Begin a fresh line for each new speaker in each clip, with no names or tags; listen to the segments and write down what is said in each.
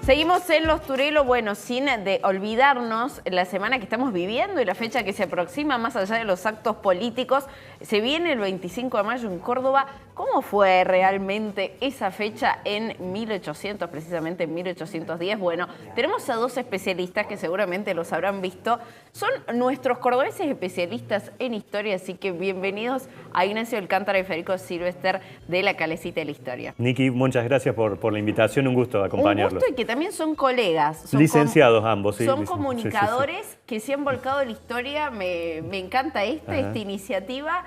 Seguimos en Los Turelo, bueno, sin de olvidarnos la semana que estamos viviendo y la fecha que se aproxima, más allá de los actos políticos. Se viene el 25 de mayo en Córdoba. ¿Cómo fue realmente esa fecha en 1800, precisamente en 1810? Bueno, tenemos a dos especialistas que seguramente los habrán visto. Son nuestros cordobeses especialistas en historia, así que bienvenidos a Ignacio Alcántara y Federico Silvester de La Calecita de la Historia.
Niki, muchas gracias por la invitación, un gusto acompañarlos.
Un gusto, y que también son colegas. Son
licenciados ambos, sí.
Son comunicadores que se han volcado en la historia. Me encanta esta iniciativa.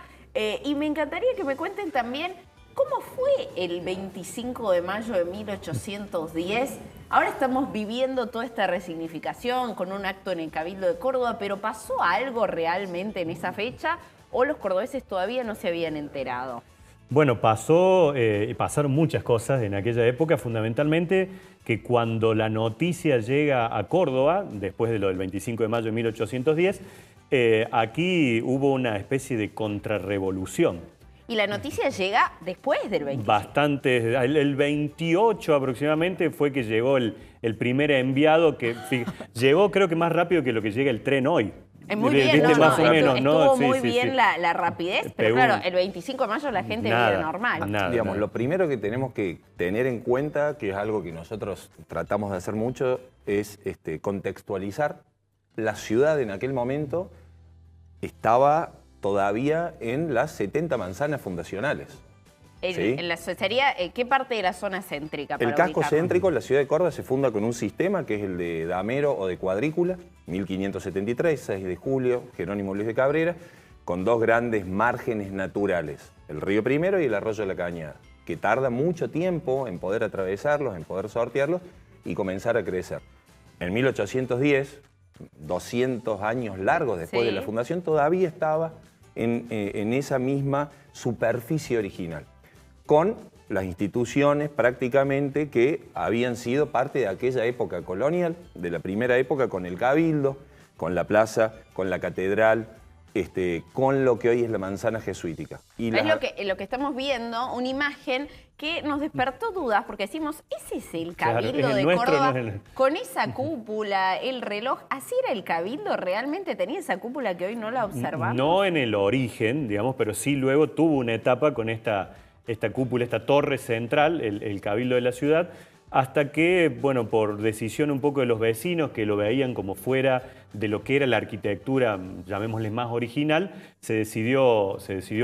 Y me encantaría que me cuenten también cómo fue el 25 de mayo de 1810. Ahora estamos viviendo toda esta resignificación con un acto en el Cabildo de Córdoba, pero ¿pasó algo realmente en esa fecha o los cordobeses todavía no se habían enterado?
Bueno, pasaron muchas cosas en aquella época, fundamentalmente que cuando la noticia llega a Córdoba, después de lo del 25 de mayo de 1810, aquí hubo una especie de contrarrevolución.
Y la noticia llega después del 25.
Bastante, el 28 aproximadamente fue que llegó el primer enviado, que llegó creo que más rápido que lo que llega el tren hoy.
Muy bien,
más o menos, ¿no?
Estuvo muy bien la rapidez, pero claro, el 25 de mayo la gente vive normal.
Digamos, lo primero que tenemos que tener en cuenta, que es algo que nosotros tratamos de hacer mucho, es contextualizar. La ciudad en aquel momento estaba todavía en las 70 manzanas fundacionales.
¿Sí? Sería, ¿qué parte de la zona céntrica?
El casco céntrico, la ciudad de Córdoba, se funda con un sistema que es el de damero o de cuadrícula, 1573, 6 de julio, Jerónimo Luis de Cabrera, con dos grandes márgenes naturales, el río Primero y el arroyo de la Cañada, que tarda mucho tiempo en poder atravesarlos, en poder sortearlos y comenzar a crecer. En 1810, 200 años largos después de la fundación, todavía estaba en esa misma superficie original, con las instituciones prácticamente que habían sido parte de aquella época colonial, de la primera época, con el Cabildo, con la plaza, con la catedral, con lo que hoy es la manzana jesuítica. Y
es lo que estamos viendo, una imagen que nos despertó dudas, porque decimos, ese es el Cabildo de Córdoba, con esa cúpula, el reloj. ¿Así era el Cabildo? ¿Realmente tenía esa cúpula que hoy no la observamos?
No en el origen, digamos, pero sí luego tuvo una etapa con esta cúpula, esta torre central, el Cabildo de la ciudad, hasta que, bueno, por decisión un poco de los vecinos que lo veían como fuera de lo que era la arquitectura, llamémosle más original, se decidió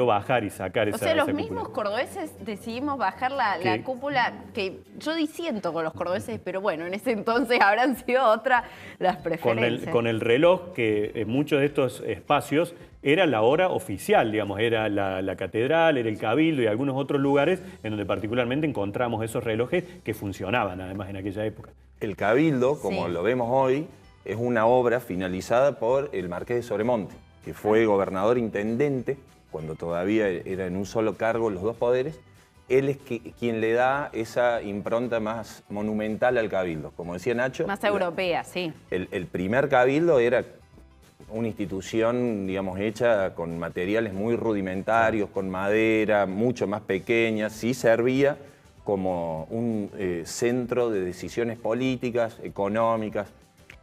bajar y sacar esa cúpula.
O sea, los mismos cordobeses decidimos bajar la cúpula, que yo disiento con los cordobeses, pero bueno, en ese entonces habrán sido otras las preferencias.
Con el reloj, que en muchos de estos espacios era la hora oficial, digamos, era la catedral, era el Cabildo y algunos otros lugares en donde particularmente encontramos esos relojes que funcionaban además en aquella época.
El Cabildo, como lo vemos hoy, es una obra finalizada por el Marqués de Sobremonte, que fue gobernador intendente, cuando todavía era en un solo cargo los dos poderes. Él es quien le da esa impronta más monumental al Cabildo. Como decía Nacho...
Más europea, sí.
El primer Cabildo era una institución, digamos, hecha con materiales muy rudimentarios, con madera, mucho más pequeña. Sí servía como un centro de decisiones políticas, económicas.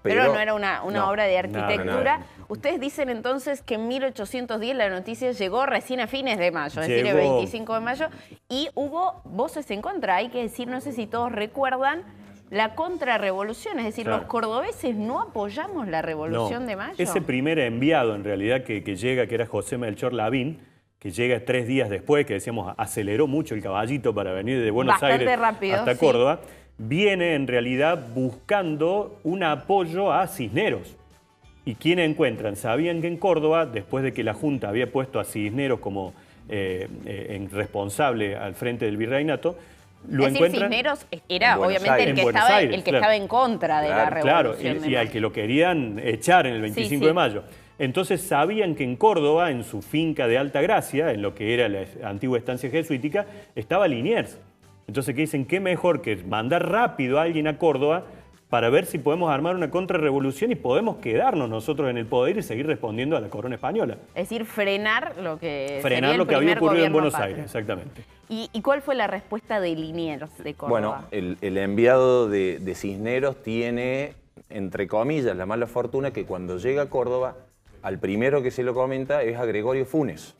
Pero no era una obra de arquitectura. No. Ustedes dicen entonces que en 1810 la noticia llegó recién a fines de mayo, es decir, el 25 de mayo, y hubo voces en contra. Hay que decir, no sé si todos recuerdan, la contrarrevolución, es decir, los cordobeses no apoyamos la revolución de mayo.
Ese primer enviado, en realidad, que llega, que era José Melchor Lavín, que llega 3 días después, que decíamos, aceleró mucho el caballito para venir de Buenos Aires hasta Córdoba, viene en realidad buscando un apoyo a Cisneros. ¿Y quién encuentran? Sabían que en Córdoba, después de que la Junta había puesto a Cisneros como responsable al frente del virreinato, lo encuentran.
Cisneros era obviamente el que estaba en contra de la revolución.
Claro, y al que lo querían echar en el 25 de mayo. Entonces sabían que en Córdoba, en su finca de Altagracia, en lo que era la antigua estancia jesuítica, estaba Liniers. Entonces, ¿qué dicen? ¿Qué mejor que mandar rápido a alguien a Córdoba para ver si podemos armar una contrarrevolución y podemos quedarnos nosotros en el poder y seguir respondiendo a la corona española.
Es decir, frenar lo que
había ocurrido en Buenos Aires, exactamente.
¿Y cuál fue la respuesta de Liniers de Córdoba?
Bueno, el enviado de Cisneros tiene, entre comillas, la mala fortuna que cuando llega a Córdoba, al primero que se lo comenta es a Gregorio Funes,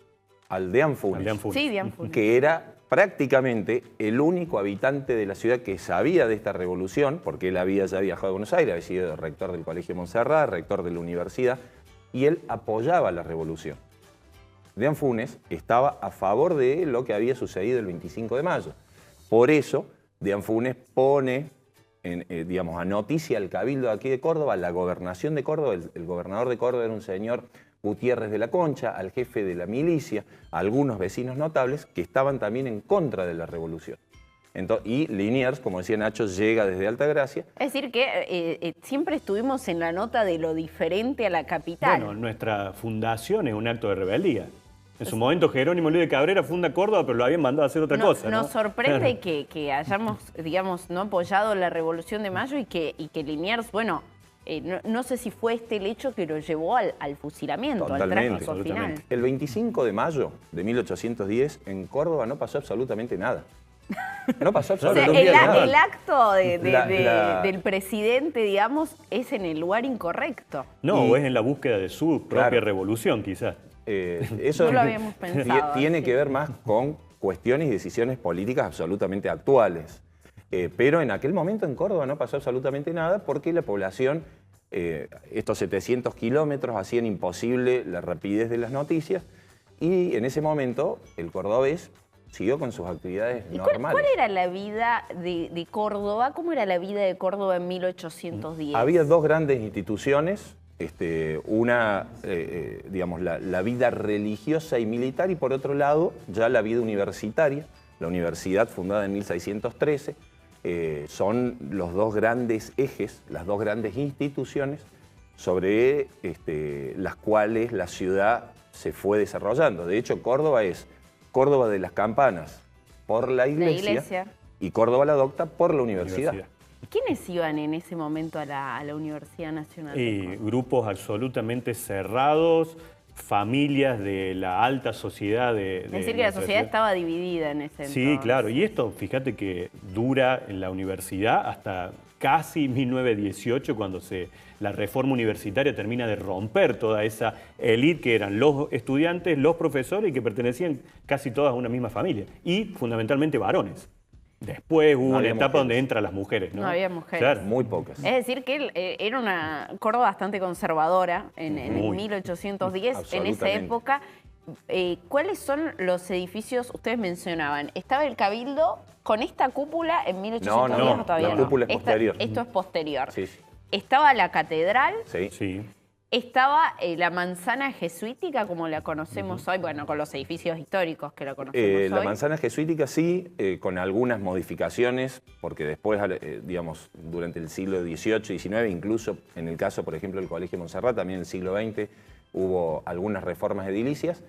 al Deán Funes.
Sí, Deán Funes.
Que era prácticamente el único habitante de la ciudad que sabía de esta revolución, porque él había ya viajado a Buenos Aires, había sido rector del Colegio Montserrat, rector de la universidad, y él apoyaba la revolución. Deán Funes estaba a favor de lo que había sucedido el 25 de mayo. Por eso, Deán Funes pone, digamos, a noticia al Cabildo de aquí de Córdoba, la gobernación de Córdoba, el gobernador de Córdoba era un señor Gutiérrez de la Concha, al jefe de la milicia, a algunos vecinos notables que estaban también en contra de la revolución. Y Liniers, como decía Nacho, llega desde Altagracia.
Es decir que siempre estuvimos en la nota de lo diferente a la capital.
Bueno, nuestra fundación es un acto de rebeldía. En su momento Jerónimo Luis de Cabrera funda Córdoba, pero lo habían mandado a hacer otra cosa, ¿no?
Nos sorprende que hayamos, digamos, no apoyado la Revolución de Mayo y que Liniers, bueno, no sé si fue el hecho que lo llevó al fusilamiento,
totalmente,
al trágico final.
El 25 de mayo de 1810 en Córdoba no pasó absolutamente nada. No pasó absolutamente nada.
El acto del presidente, digamos, es en el lugar incorrecto.
No, o es en la búsqueda de su propia revolución, quizás.
Eso
no lo habíamos pensado.
Tiene que ver más con cuestiones y decisiones políticas absolutamente actuales. Pero en aquel momento en Córdoba no pasó absolutamente nada porque la población, estos 700 kilómetros hacían imposible la rapidez de las noticias y en ese momento el cordobés siguió con sus actividades normales.
¿Cuál era la vida de Córdoba? ¿Cómo era la vida de Córdoba en 1810?
Había dos grandes instituciones. Una, digamos, la vida religiosa y militar y por otro lado ya la vida universitaria. La universidad fundada en 1613 son los dos grandes ejes, las dos grandes instituciones sobre las cuales la ciudad se fue desarrollando. De hecho, Córdoba es Córdoba de las Campanas por la iglesia. Y Córdoba la Docta por la universidad.
¿Quiénes iban en ese momento a la Universidad Nacional de Córdoba?
Grupos absolutamente cerrados, familias de la alta sociedad.
Es decir, que la sociedad estaba dividida en ese entonces.
Sí, claro. Y esto, fíjate que dura en la universidad hasta casi 1918, cuando la reforma universitaria termina de romper toda esa élite que eran los estudiantes, los profesores y que pertenecían casi todas a una misma familia. Y fundamentalmente varones. Después hubo una etapa donde entran las mujeres, ¿no?
No había mujeres.
Claro.
Muy pocas.
Es decir, que era una Córdoba bastante conservadora en 1810, en esa época. ¿Cuáles son los edificios? Ustedes mencionaban, estaba el Cabildo con esta cúpula en 1810.
No, todavía la cúpula es posterior.
Esto es posterior.
Sí.
Estaba la catedral.
Sí.
Estaba la manzana jesuítica, como la conocemos hoy, bueno, con los edificios históricos que la conocemos hoy.
La manzana jesuítica sí, con algunas modificaciones, porque después, digamos, durante el siglo XVIII y XIX, incluso en el caso, por ejemplo, del Colegio Montserrat, también en el siglo XX, hubo algunas reformas edilicias.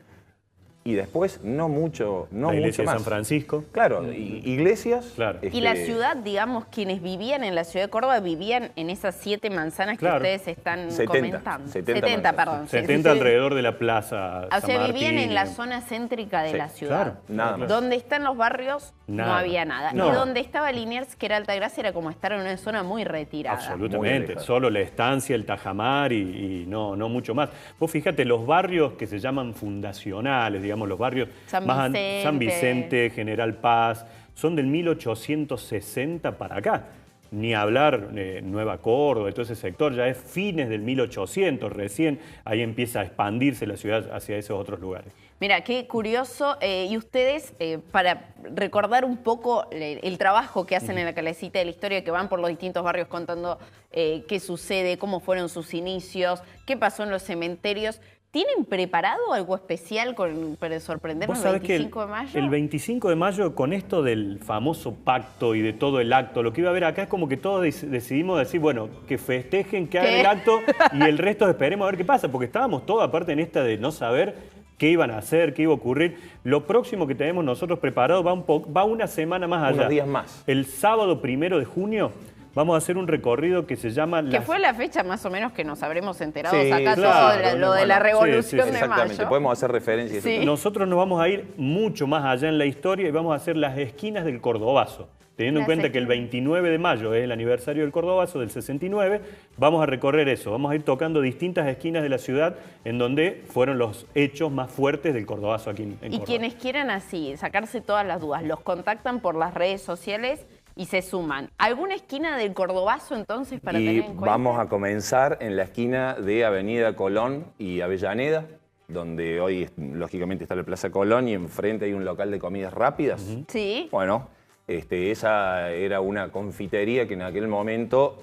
Y después, no mucho más.
La iglesia de San Francisco.
Claro, iglesias.
Claro.
Y la ciudad, digamos, quienes vivían en la ciudad de Córdoba vivían en esas 7 manzanas que ustedes están comentando.
70,
perdón.
70 alrededor de la plaza
O sea, vivían en la zona céntrica de la ciudad.
Claro,
nada más.
Donde están los barrios no había nada.
No.
Y donde estaba Liniers, que era Altagracia, era como estar en una zona muy retirada.
Absolutamente. Solo la estancia, el Tajamar y no mucho más. Vos fíjate, los barrios que se llaman fundacionales, digamos, los barrios San Vicente, General Paz, son del 1860 para acá. Ni hablar Nueva Córdoba, todo ese sector, ya es fines del 1800, recién ahí empieza a expandirse la ciudad hacia esos otros lugares.
Mira, qué curioso. Y ustedes, para recordar un poco el trabajo que hacen en la Calecita de la Historia, que van por los distintos barrios contando qué sucede, cómo fueron sus inicios, qué pasó en los cementerios, ¿tienen preparado algo especial para sorprendernos el 25 de mayo?
El 25 de mayo, con esto del famoso pacto y de todo el acto, lo que iba a haber acá es como que todos decidimos decir, bueno, que festejen, que hagan el acto y el resto esperemos a ver qué pasa, porque estábamos todos aparte en esta de no saber qué iban a hacer, qué iba a ocurrir. Lo próximo que tenemos nosotros preparado va una semana más allá.
Unos días más.
El sábado 1 de junio vamos a hacer un recorrido que se llama...
Que fue la fecha más o menos que nos habremos enterado acá, claro, todo lo de la Revolución de
Exactamente,
Mayo.
podemos hacer referencia a eso.
Nosotros nos vamos a ir mucho más allá en la historia y vamos a hacer las esquinas del Cordobazo. Teniendo en cuenta que el 29 de mayo es el aniversario del Cordobazo, del 69, vamos a recorrer eso. Vamos a ir tocando distintas esquinas de la ciudad en donde fueron los hechos más fuertes del Cordobazo aquí en Córdoba.
Y quienes quieran así, sacarse todas las dudas, los contactan por las redes sociales y se suman. ¿Alguna esquina del Cordobazo entonces para tener en cuenta?
Vamos a comenzar en la esquina de Avenida Colón y Avellaneda, donde hoy lógicamente está la Plaza Colón y enfrente hay un local de comidas rápidas.
Sí.
Bueno, esa era una confitería que en aquel momento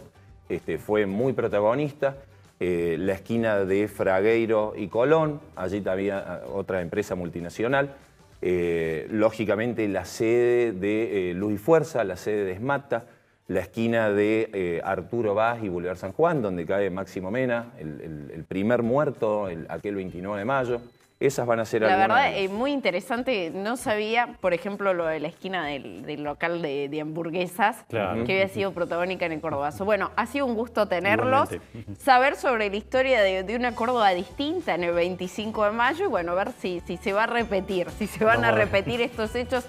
fue muy protagonista. La esquina de Fragueiro y Colón, allí había otra empresa multinacional. Lógicamente la sede de Luz y Fuerza, la sede de Esmata, la esquina de Arturo Vaz y Boulevard San Juan, donde cae Máximo Mena, el primer muerto, aquel 29 de mayo. Esas van a ser algunas.
La verdad, es muy interesante. No sabía, por ejemplo, lo de la esquina del local de hamburguesas, que había sido protagónica en el Cordobazo. Bueno, ha sido un gusto tenerlos. Igualmente. Saber sobre la historia de una Córdoba distinta en el 25 de mayo y bueno, ver si se va a repetir, si se van a repetir estos hechos